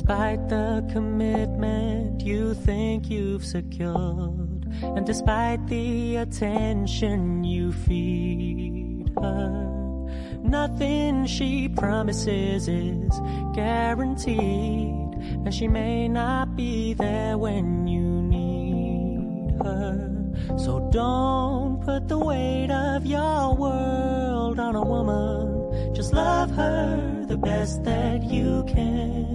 Despite the commitment you think you've secured, and despite the attention you feed her, nothing she promises is guaranteed, and she may not be there when you need her. So don't put the weight of your world on a woman. Just love her the best that you can.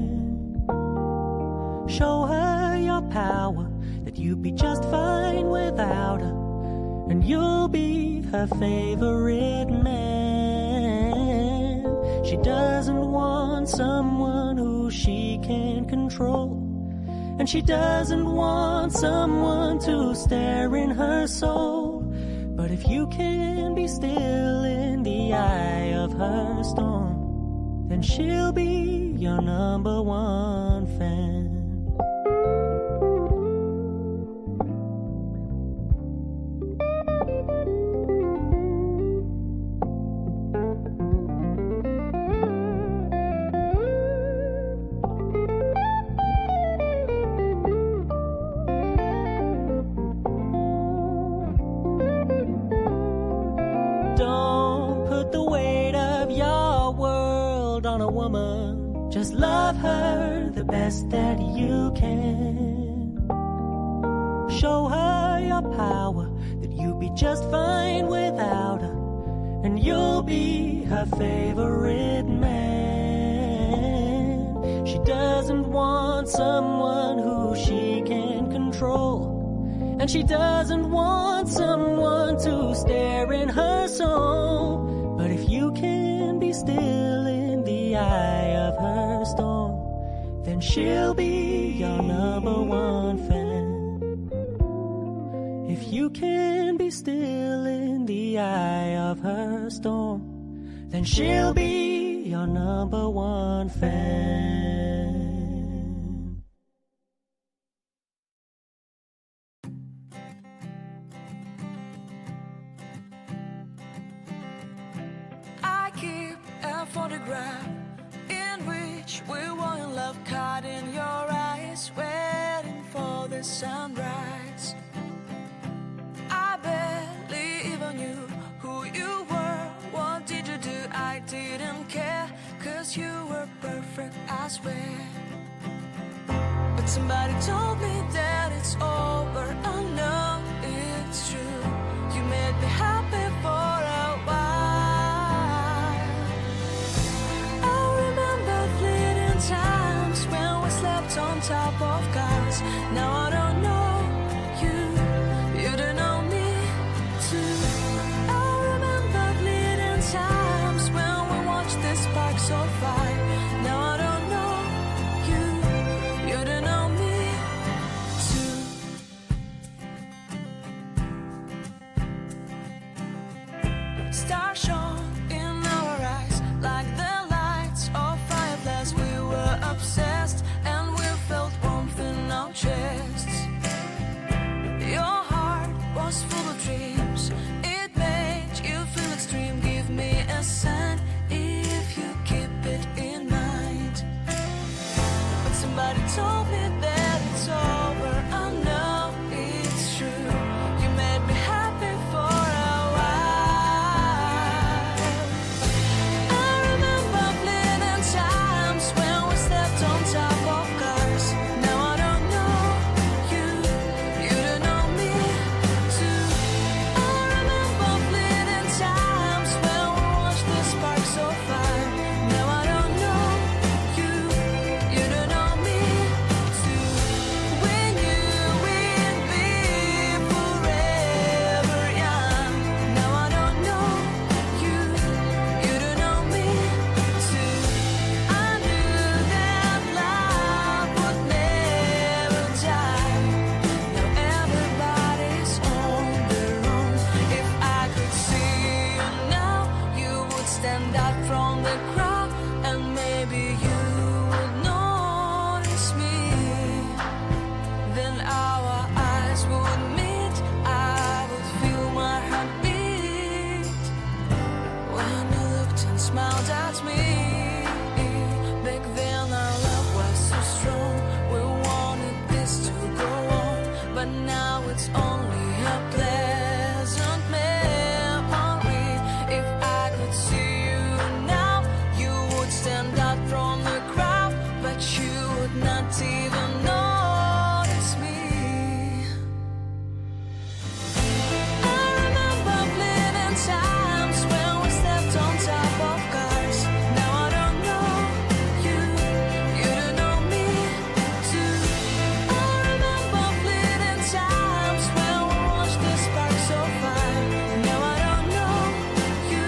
Show her your power, that you'd be just fine without her, and you'll be her favorite man. She doesn't want someone who she can control, and she doesn't want someone to stare in her soul. But if you can be still in the eye of her storm, then she'll be your number one fan. Just love her the best that you can. Show her your power, that you'll be just fine without her, and you'll be her favorite man. She doesn't want someone who she can control, and she doesn't want someone to stare in her soul. But if you can be still in the eye of her storm, then she'll be your number one fan. If you can be still in the eye of her storm, then she'll be your number one fan. I keep a photograph in which we were in love, caught in your eyes, waiting for the sunrise. I barely even knew who you were. What did you do? I didn't care, 'cause you were perfect, I swear. But somebody told me that it's over. I know it's true. You made me happy for a while. I remember fleeting times when we slept on top of cars. Now I don't know you, you don't know me too. I remember fleeting times when we watched the sparks so fire. Now I don't know you, you don't know me it's only a pleasant memory. If I could see you now, you would stand out from the crowd, but you would not even notice me. I remember fleeting times when we stepped on top of cars. Now I don't know you, you don't know me too. I remember fleeting times when we watched the sparks so far. Now I don't know you,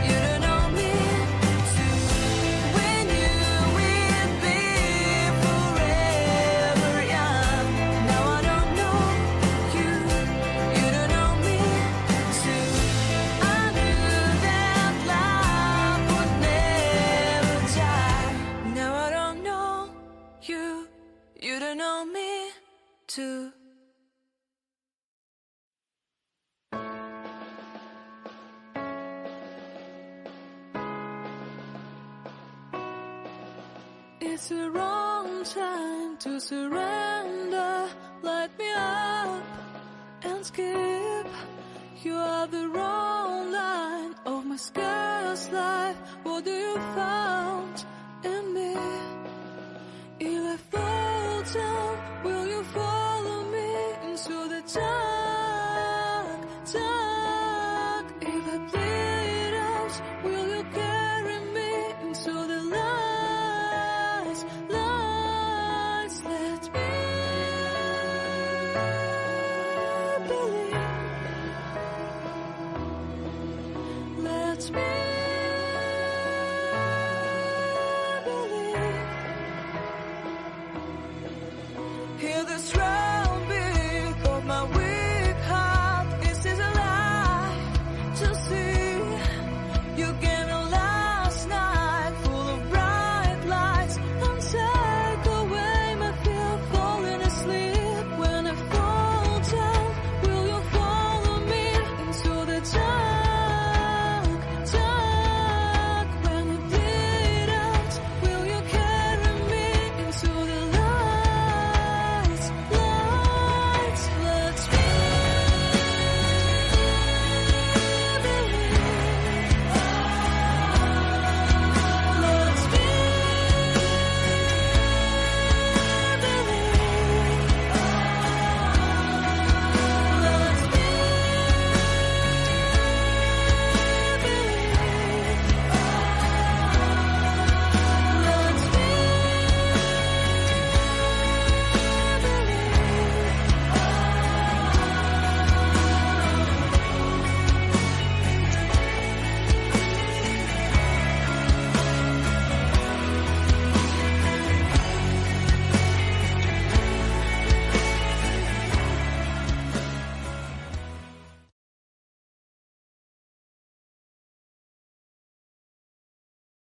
you don't know me too. We knew we'd be forever young. Now I don't know you, you don't know me too. I knew that love would never die. Now I don't know you, you don't know me too. It's the wrong time to surrender. Light me up and skip. You are the wrong line of my scarce life. What do you found in me? If I fall down, will you follow me into the dark?